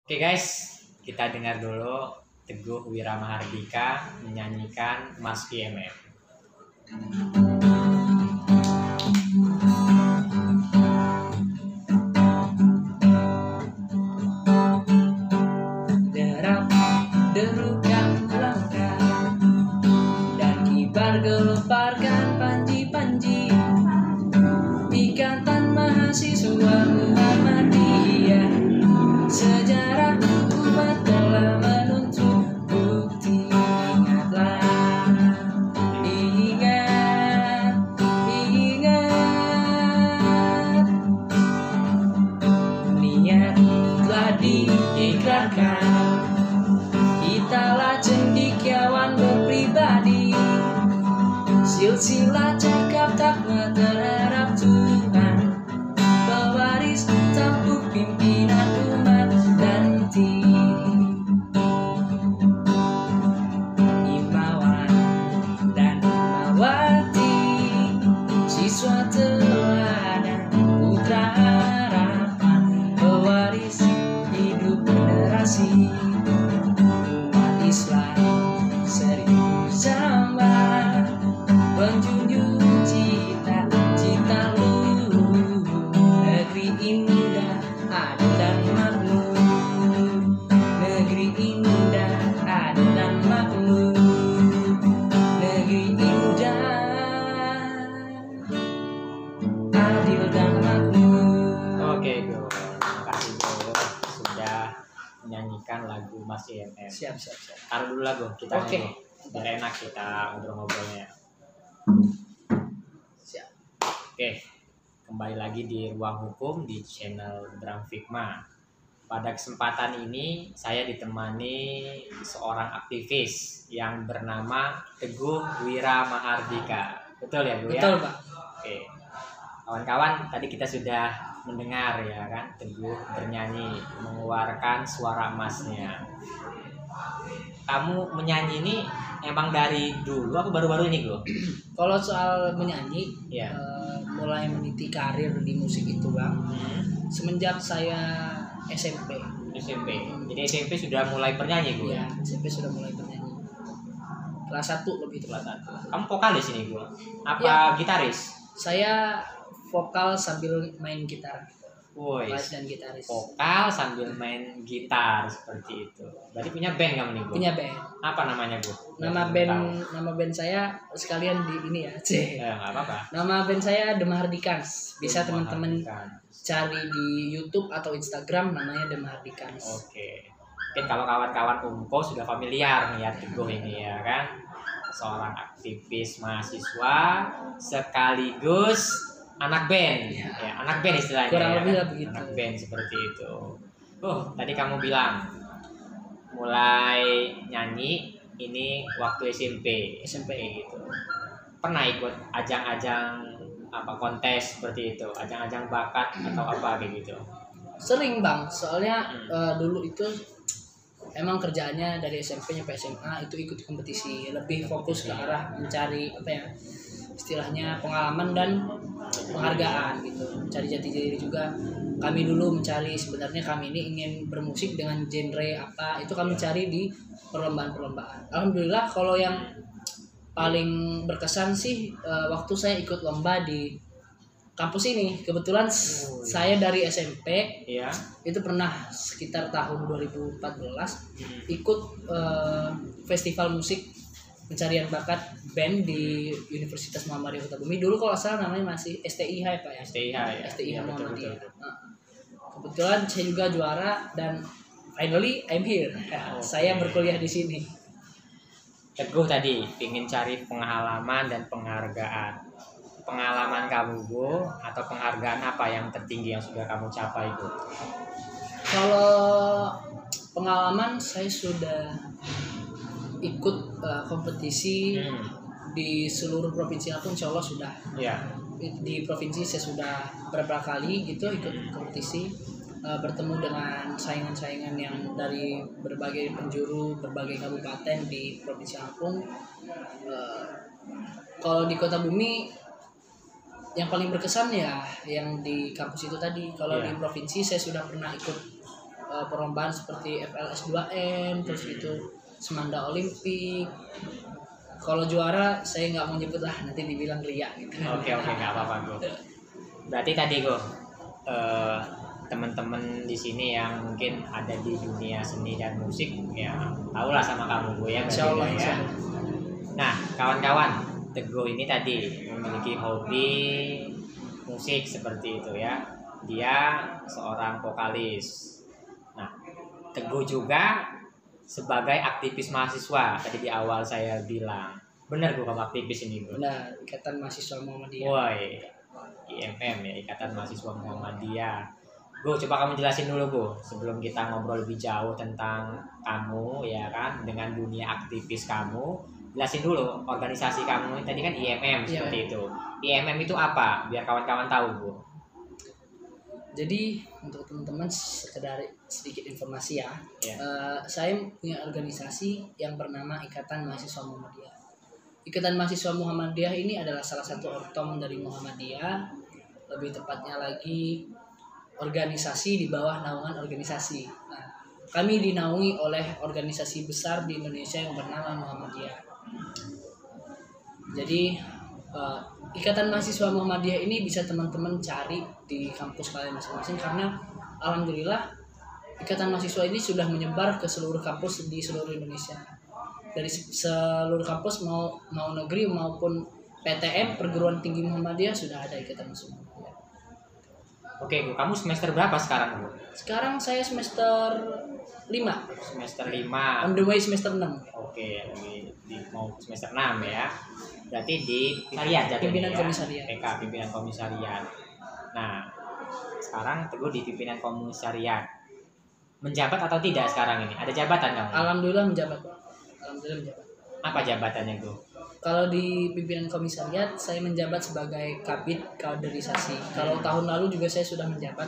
Oke guys, kita dengar dulu Teguh Wiramahardika menyanyikan Mas PMM. Derap derukan langkah dan kibar geloparkan panji-panji Ikatan Mahasiswa Muhammadiyah. Sejarah umat telah menuntut bukti. Ingatlah, ingat, ingat. Niat telah diikrarkan. Kitalah cendekiawan berpribadi. Silsilah cakap takwa terhadap Tuhan. Pewaris tampuk pimpinan umat nanti. Imawan dan Imawati, siswa teladan, putra harapan, pewaris hidup generasi umat Islam seribu zaman, penjunjung cita-cita luhur, negeri indah, adil dan makmur, negeri indah, adil dan makmur, negeri indah, adil dan makmur. Oke Go, terima kasih Go sudah menyanyikan lagu Mas PMM. Siap. Taruh dulu lagu kita Oke. nyanyi. Biar enak kita ngobrol-ngobrolnya. Siap. Oke, kembali lagi di Ruang Hukum di channel Bram Fikma. Pada kesempatan ini saya ditemani seorang aktivis yang bernama Teguh Wiramahardika. Betul ya, Bu ya? Betul, Pak. Oke. Kawan-kawan, tadi kita sudah mendengar ya kan Teguh bernyanyi, mengeluarkan suara emasnya. Kamu menyanyi ini emang dari dulu apa baru-baru ini, Go? Kalau soal menyanyi, Ya. mulai meniti karir di musik itu, Bang, semenjak saya SMP. SMP. Jadi SMP sudah mulai bernyanyi, Go? Iya, SMP sudah mulai bernyanyi. Kelas 1 lebih Kelas tepat. 1. Kamu vokalis ini, Go? Apa Ya. gitaris? Saya vokal sambil main gitar. Woi, Vokalis dan gitaris. vokal sambil main gitar seperti itu. Berarti punya band kamu nih, Go? Punya band. Apa namanya, Go? Nama band saya sekalian di ini ya, C. Ya, nggak apa-apa. Nama band saya The Mahardikans. Bisa teman-teman Mahardikans. cari di YouTube atau Instagram, namanya The Mahardikans. Oke. Mungkin kalau kawan-kawan Unko sudah familiar nih ya Teguh ini ya kan. Seorang aktivis mahasiswa sekaligus anak band. Ya. Ya, anak band istilahnya. Kurang ya lebih kan? lah begitu. Anak band seperti itu. Tadi kamu bilang mulai nyanyi ini waktu SMP. SMP. gitu. Pernah ikut ajang-ajang apa kontes seperti itu, ajang-ajang bakat atau apa kayak gitu. Sering, Bang, soalnya dulu itu emang kerjaannya dari SMP nyampe SMA itu ikut kompetisi, lebih fokus ke arah mencari apa ya istilahnya pengalaman dan penghargaan gitu, mencari jati diri juga. Kami dulu mencari, sebenarnya kami ini ingin bermusik dengan genre apa, itu kami cari di perlombaan-perlombaan. Alhamdulillah kalau yang paling berkesan sih waktu saya ikut lomba di kampus ini. Kebetulan saya dari SMP Iya. itu pernah sekitar tahun 2014 ikut festival musik pencarian bakat band di Universitas Muhammadiyah Kota Bumi. Dulu kalau salah namanya masih STIH ya, Pak ya. STIH ya. STIH Iya, betul, Muhammadiyah. betul. Nah, kebetulan saya juga juara dan finally I'm here. Oke. Saya berkuliah di sini. Teguh tadi ingin cari pengalaman dan penghargaan. Pengalaman kamu, Bu, atau penghargaan apa yang tertinggi yang sudah kamu capai, Bu? Kalau pengalaman saya sudah ikut kompetisi di seluruh provinsi Lampung, insya Allah sudah. Iya. Di provinsi saya sudah beberapa kali gitu ikut kompetisi, bertemu dengan saingan-saingan yang dari berbagai penjuru, berbagai kabupaten di provinsi Lampung. Kalau di Kota Bumi yang paling berkesan ya yang di kampus itu tadi. Kalau di provinsi saya sudah pernah ikut perlombaan seperti FLS 2N, terus itu Semanda Olimpik. Kalau juara saya nggak mau nyebut lah, nanti dibilang ria gitu. Oke, nggak apa-apa Go. Berarti tadi Go, teman-teman di sini yang mungkin ada di dunia seni dan musik ya tahulah sama kamu Go ya, Insya Allah, ya. Nah kawan-kawan, Teguh ini tadi memiliki hobi musik seperti itu ya. Dia seorang vokalis. Nah Teguh juga sebagai aktivis mahasiswa. Tadi di awal saya bilang, benar Gue kamu aktivis ini Gue? Benar, Ikatan Mahasiswa Muhammadiyah. Woi, IMM ya, Ikatan Mahasiswa Muhammadiyah. Gue coba kamu jelasin dulu Gue, sebelum kita ngobrol lebih jauh tentang kamu ya kan, dengan dunia aktivis kamu. Jelasin dulu organisasi kamu tadi kan IMM seperti itu. IMM itu apa? Biar kawan-kawan tahu Gue. Jadi untuk teman-teman sekedar sedikit informasi ya, saya punya organisasi yang bernama Ikatan Mahasiswa Muhammadiyah. Ikatan Mahasiswa Muhammadiyah ini adalah salah satu ortom dari Muhammadiyah, lebih tepatnya lagi organisasi di bawah naungan organisasi. Nah, kami dinaungi oleh organisasi besar di Indonesia yang bernama Muhammadiyah. Jadi Ikatan Mahasiswa Muhammadiyah ini bisa teman-teman cari di kampus kalian masing-masing, karena alhamdulillah Ikatan Mahasiswa ini sudah menyebar ke seluruh kampus di seluruh Indonesia. Dari seluruh kampus mau negeri maupun PTM perguruan tinggi Muhammadiyah sudah ada Ikatan Mahasiswa Muhammadiyah. Oke, Bu, kamu semester berapa sekarang, Bu? Sekarang saya semester 5. Semester 5. On the way semester 6. Oke, mau semester 6 ya. Berarti di komisariat jatuhnya Pimpinan ya. komisariat. PK, pimpinan komisariat. Nah, sekarang Teguh di pimpinan komisariat. Menjabat atau tidak sekarang ini? Ada jabatan kamu? Alhamdulillah menjabat. Alhamdulillah menjabat. Apa jabatannya, Gu? Kalau di pimpinan komisariat saya menjabat sebagai kabid kaderisasi. Kalau tahun lalu juga saya sudah menjabat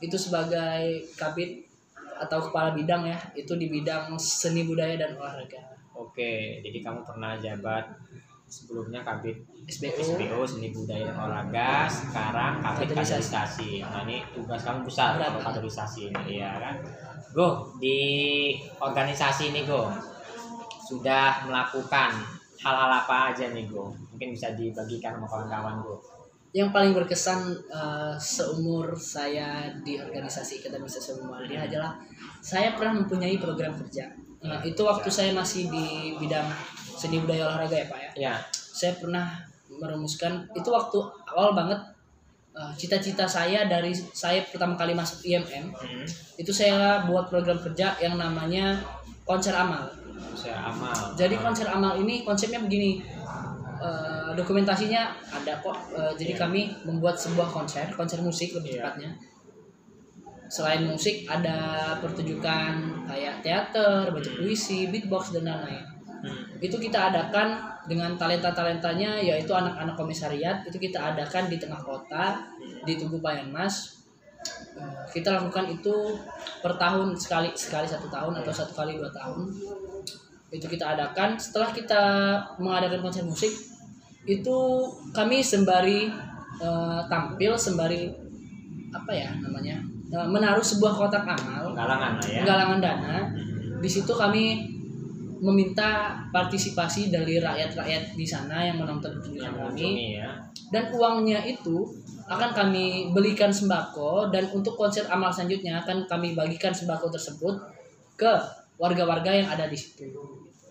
itu sebagai kabid atau kepala bidang ya, itu di bidang seni budaya dan olahraga. Oke, jadi kamu pernah jabat sebelumnya kabid SBO seni budaya dan olahraga, sekarang kabid kaderisasi. Nah ini tugas kamu besar kalau kaderisasi ini ya kan. Go, di organisasi ini Go sudah melakukan hal-hal apa aja nih Go? Mungkin bisa dibagikan sama kawan-kawan Go. Yang paling berkesan seumur saya di organisasi Ikatan Mahasiswa Muhammadiyah adalah saya pernah mempunyai program kerja. Itu waktu saya masih di bidang seni budaya olahraga ya Pak ya. Ya. Saya pernah merumuskan itu waktu awal banget, cita-cita saya dari saya pertama kali masuk IMM. Itu saya buat program kerja yang namanya konser amal. Konser amal. Jadi konser amal ini konsepnya begini. Dokumentasinya ada kok. Jadi kami membuat sebuah konser musik lebih tepatnya. Selain musik ada pertunjukan kayak teater, baca puisi, beatbox dan lain-lain. Itu kita adakan dengan talenta-talentanya, yaitu anak-anak komisariat. Itu kita adakan di tengah kota, di Tugu Payan Mas. Kita lakukan itu per tahun sekali 1 tahun atau 1 kali 2 tahun. Itu kita adakan. Setelah kita mengadakan konser musik, itu kami sembari tampil, sembari apa ya namanya, menaruh sebuah kotak amal, penggalangan dana. Di situ kami meminta partisipasi dari rakyat-rakyat di sana yang menonton pertunjukan kami, dan uangnya itu akan kami belikan sembako, dan untuk konser amal selanjutnya akan kami bagikan sembako tersebut ke warga-warga yang ada di situ.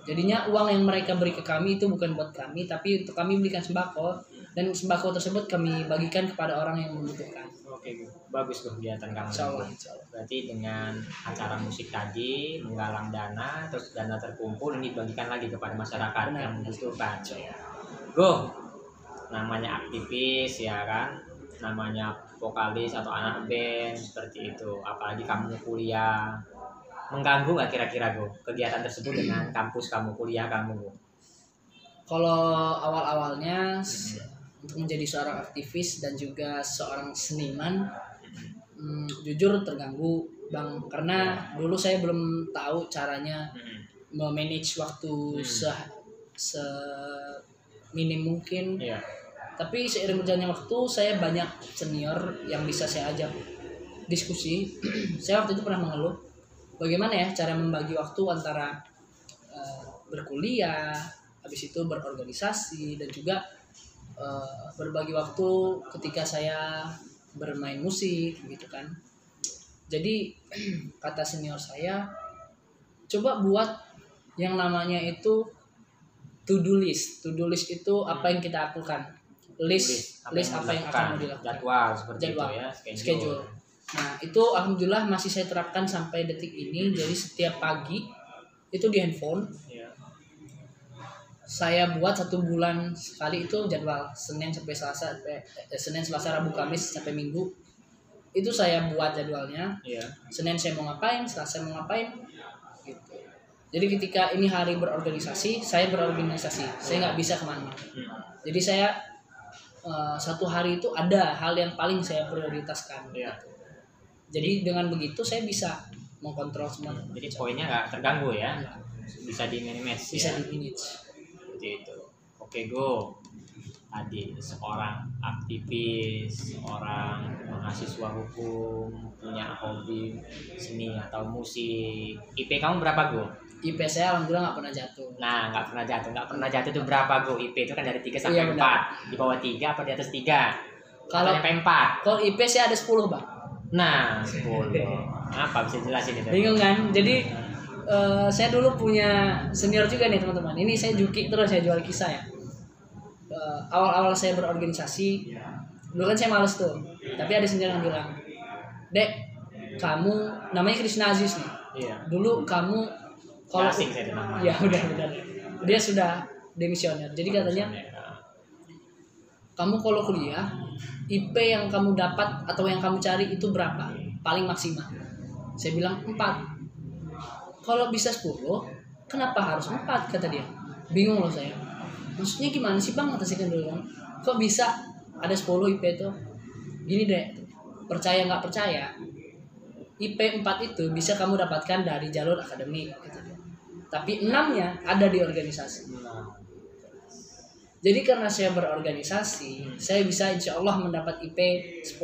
Jadinya uang yang mereka beri ke kami itu bukan buat kami, tapi untuk kami belikan sembako, dan sembako tersebut kami bagikan kepada orang yang membutuhkan. Oke, bagus kegiatan kamu. Insya Allah. Berarti dengan acara musik tadi menggalang dana, terus dana terkumpul ini dibagikan lagi kepada masyarakat yang membutuhkan. Go, namanya aktivis ya kan, namanya vokalis atau anak band seperti itu. Apalagi kamu kuliah, mengganggu nggak kira-kira Go kegiatan tersebut dengan kampus kamu, kuliah kamu Go? Kalau awal-awalnya untuk menjadi seorang aktivis dan juga seorang seniman, jujur terganggu Bang, karena dulu saya belum tahu caranya memanage waktu seminim mungkin. Tapi seiring berjalannya waktu saya banyak senior yang bisa saya ajak diskusi. Saya waktu itu pernah mengeluh bagaimana ya cara membagi waktu antara berkuliah, habis itu berorganisasi, dan juga berbagi waktu ketika saya bermain musik gitu kan. Jadi kata senior saya, coba buat yang namanya itu to do list. To do list itu apa yang kita lakukan, list apa yang akan mau dilakukan, jadwal seperti jadwal, itu ya, schedule. Nah itu alhamdulillah masih saya terapkan sampai detik ini. Jadi setiap pagi itu di handphone saya buat 1 bulan sekali itu jadwal Senin sampai Selasa, Senin Selasa Rabu Kamis sampai Minggu itu saya buat jadwalnya. Senin saya mau ngapain, Selasa mau ngapain gitu. Jadi ketika ini hari berorganisasi, saya berorganisasi, saya nggak bisa kemana. Jadi saya 1 hari itu ada hal yang paling saya prioritaskan. Gitu. Jadi dengan begitu saya bisa mengkontrol semua. Jadi poinnya nggak terganggu ya, bisa di manage. Bisa di manage. Seperti itu. Oke, Go. Tadi seorang aktivis, seorang mahasiswa hukum, punya hobi seni atau musik. IP kamu berapa, Go? IP saya alhamdulillah nggak pernah jatuh. Nah, nggak pernah jatuh itu berapa, Go? IP itu kan dari 3 sampai 4. Di bawah 3 apa di atas 3? Kalau sampai 4. Kalau IP saya ada 10, Bang. Nah, 10. Apa bisa jelasin itu? Bingung kan? Jadi saya dulu punya senior juga nih teman-teman. Ini saya juki terus, saya jual kisah ya. Awal-awal saya berorganisasi, dulu kan saya males tuh. Tapi ada senior yang bilang, "Dek, kamu," namanya Krishna Aziz nih. Iya. Dulu kamu kalau asing saya namanya. Ya udah. Dia sudah demisioner. Jadi katanya, kamu kalau kuliah, IP yang kamu dapat atau yang kamu cari itu berapa? Paling maksimal. Saya bilang 4. Kalau bisa 10, kenapa harus 4? Kata dia. Bingung loh saya. Maksudnya gimana sih Bang? Kata saya kan dulu kan. Kok bisa ada 10 IP itu? Gini deh, percaya nggak percaya, IP 4 itu bisa kamu dapatkan dari jalur akademik. Kata dia. Tapi 6-nya ada di organisasi. Jadi karena saya berorganisasi, saya bisa insya Allah mendapat IP 10.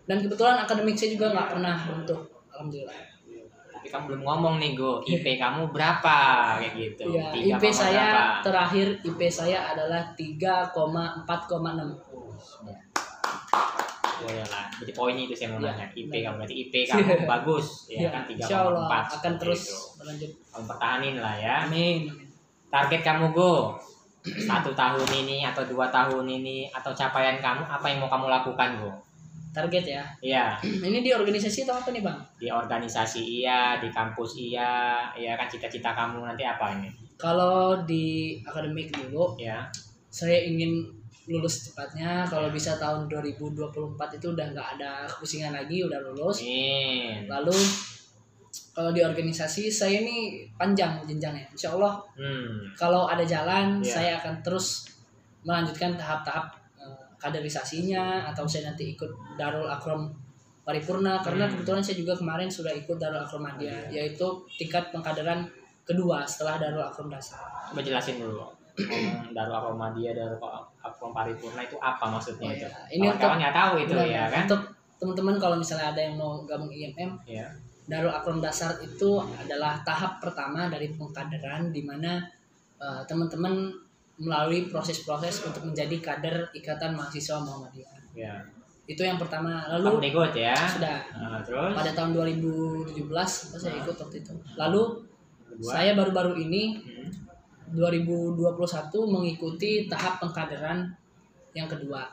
Dan kebetulan akademik saya juga nggak pernah runtuh, alhamdulillah. Tapi kamu belum ngomong nih, Go, IP kamu berapa kayak gitu? Ya, IP saya berapa? Terakhir IP saya adalah 3,4,6. Ya. Boleh lah. Jadi poinnya itu saya mau nanya. IP kamu berarti IP kamu bagus, ya kan 3,4. Akan terus itu. berlanjut. Kamu pertahanin lah ya. Amin. Target kamu, Go, 1 tahun ini atau 2 tahun ini atau capaian kamu apa yang mau kamu lakukan, Go? Target ya? Iya. Ini di organisasi atau apa nih Bang? Di organisasi iya, di kampus iya, ya kan cita-cita kamu nanti apa ini? Kalau di akademik dulu, ya, saya ingin lulus cepatnya. Kalau bisa tahun 2024 itu udah nggak ada kepusingan lagi, udah lulus. Lalu kalau di organisasi saya ini panjang jenjangnya, insya Allah. Kalau ada jalan, saya akan terus melanjutkan tahap-tahap kaderisasinya, atau saya nanti ikut Darul Akrom Paripurna, karena kebetulan saya juga kemarin sudah ikut Darul Akrom Madya, yaitu tingkat pengkaderan kedua setelah Darul Akrom Dasar. Coba jelasin dulu. Darul Akrom Madya, Darul Akrom Paripurna itu apa maksudnya itu? Ini kawan nggak tahu itu ya kan? Untuk teman-teman kalau misalnya ada yang mau gabung IMM, Darul Akrom Dasar itu adalah tahap pertama dari pengkaderan, di mana teman-teman melalui proses-proses untuk menjadi kader Ikatan Mahasiswa Muhammadiyah. Itu yang pertama. Lalu kamu ikut ya? Sudah. Terus? Pada tahun 2017 saya ikut waktu itu. Lalu saya baru-baru ini 2021 mengikuti tahap pengkaderan yang kedua.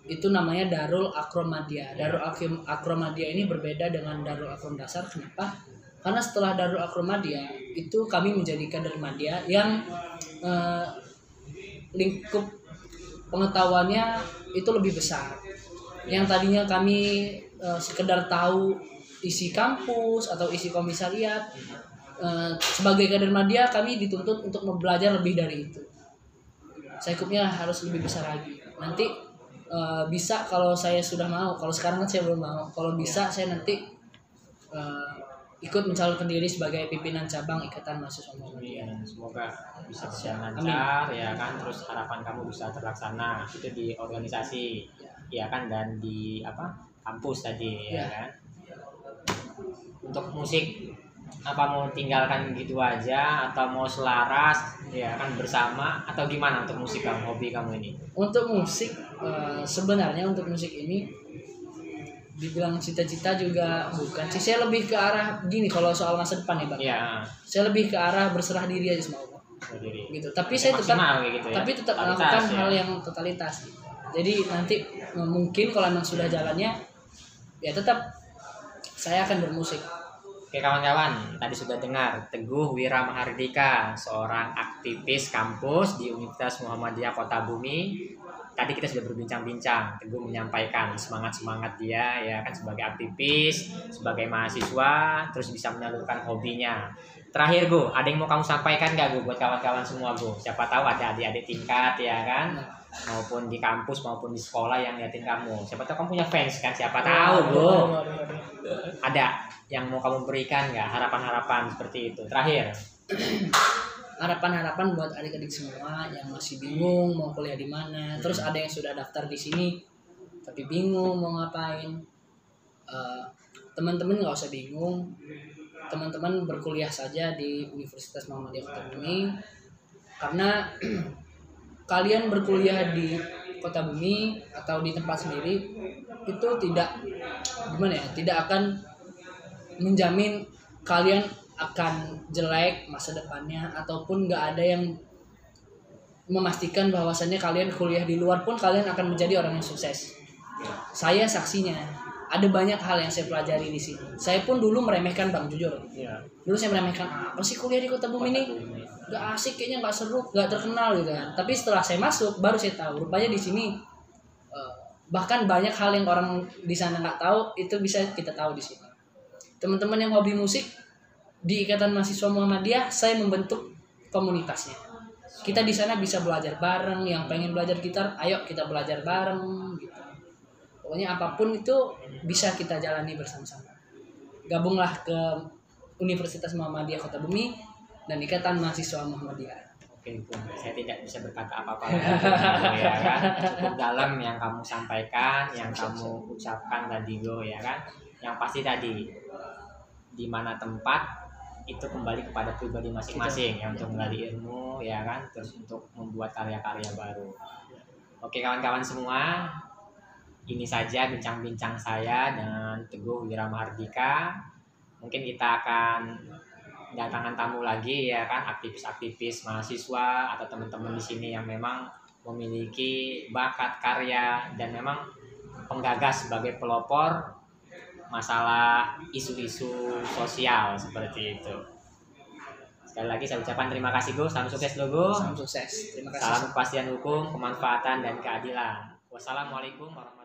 Itu namanya Darul Akrom Madya. Darul Akrom Madya ini berbeda dengan Darul Akrom Dasar. Kenapa? Karena setelah Darul Akrom Madya itu kami menjadi kader Madya yang lingkup pengetahuannya itu lebih besar. Yang tadinya kami sekedar tahu isi kampus atau isi komisariat, sebagai kader Madya kami dituntut untuk belajar lebih dari itu. Caikupnya harus lebih besar lagi. Nanti bisa kalau saya sudah mau, kalau sekarang kan saya belum mau. Kalau bisa saya nanti ikut mencalonkan diri sebagai pimpinan cabang Ikatan Mahasiswa Muhammadiyah. Semoga bisa berjalan lancar ya kan, terus harapan kamu bisa terlaksana itu di organisasi ya kan, dan di kampus tadi ya Ya. kan. Untuk musik apa mau tinggalkan gitu aja atau mau selaras ya kan bersama atau gimana untuk musik kamu, hobi kamu ini? Untuk musik sebenarnya untuk musik ini dibilang cita-cita juga bukan sih, saya lebih ke arah gini kalau soal masa depan ya Bang. Ya, Saya lebih ke arah berserah diri aja sama Allah sendiri. gitu. Tapi Jadi saya tetap maksimal kayak gitu ya. tapi tetap Totalitas melakukan ya. hal yang totalitas. Jadi nanti mungkin kalau memang sudah jalannya ya tetap saya akan bermusik. Oke kawan-kawan, tadi sudah dengar Teguh Wira Mahardika, seorang aktivis kampus di Universitas Muhammadiyah Kota Bumi. Tadi kita sudah berbincang-bincang, Teguh menyampaikan semangat-semangat dia ya kan sebagai aktivis, sebagai mahasiswa, terus bisa menyalurkan hobinya. Terakhir Gu, ada yang mau kamu sampaikan gak Gu buat kawan-kawan semua Gu? Siapa tahu ada adik-adik tingkat ya kan, maupun di kampus maupun di sekolah yang liatin kamu. Siapa tahu kamu punya fans kan? Siapa tahu Gu. Ada yang mau kamu berikan nggak harapan-harapan seperti itu? Terakhir. Harapan-harapan buat adik-adik semua yang masih bingung mau kuliah di mana. Terus ada yang sudah daftar di sini tapi bingung mau ngapain. Teman-teman nggak usah bingung. Teman-teman berkuliah saja di Universitas Muhammadiyah Kota Bumi karena kalian berkuliah di Kota Bumi atau di tempat sendiri itu tidak gimana ya, tidak akan menjamin kalian akan jelek masa depannya ataupun nggak ada yang memastikan bahwasannya kalian kuliah di luar pun kalian akan menjadi orang yang sukses. Saya saksinya. Ada banyak hal yang saya pelajari di sini. Saya pun dulu meremehkan Bang, jujur. Ya. Dulu saya meremehkan apa sih kuliah di Kota Bumi ini? Gak asik kayaknya, gak seru, gak terkenal gitu kan. Tapi setelah saya masuk baru saya tahu rupanya di sini bahkan banyak hal yang orang di sana nggak tahu itu bisa kita tahu di sini. Teman-teman yang hobi musik di Ikatan Mahasiswa Muhammadiyah saya membentuk komunitasnya. Kita di sana bisa belajar bareng, yang pengen belajar gitar, ayo kita belajar bareng gitu. Pokoknya apapun itu bisa kita jalani bersama-sama. Gabunglah ke Universitas Muhammadiyah Kota Bumi dan Ikatan Mahasiswa Muhammadiyah. Oke, Bung. Saya tidak bisa berkata apa-apa lagi, ya kan. Cukup dalam yang kamu sampaikan, yang kamu ucapkan tadi, Go, ya kan. Yang pasti tadi di mana tempat itu kembali kepada pribadi masing-masing ya untuk menggali ilmu, ya kan. Terus untuk membuat karya-karya baru. Oke, kawan-kawan semua, ini saja bincang-bincang saya dengan Teguh Wira Mahardika. Mungkin kita akan datangan tamu lagi ya kan, aktivis-aktivis mahasiswa atau teman-teman di sini yang memang memiliki bakat karya dan memang penggagas sebagai pelopor masalah isu-isu sosial seperti itu. Sekali lagi saya ucapkan terima kasih Gus, salam sukses lo Gus. Salam sukses. Terima kasih. Salam kepastian hukum, kemanfaatan dan keadilan. Wassalamualaikum warahmatullahi wabarakatuh.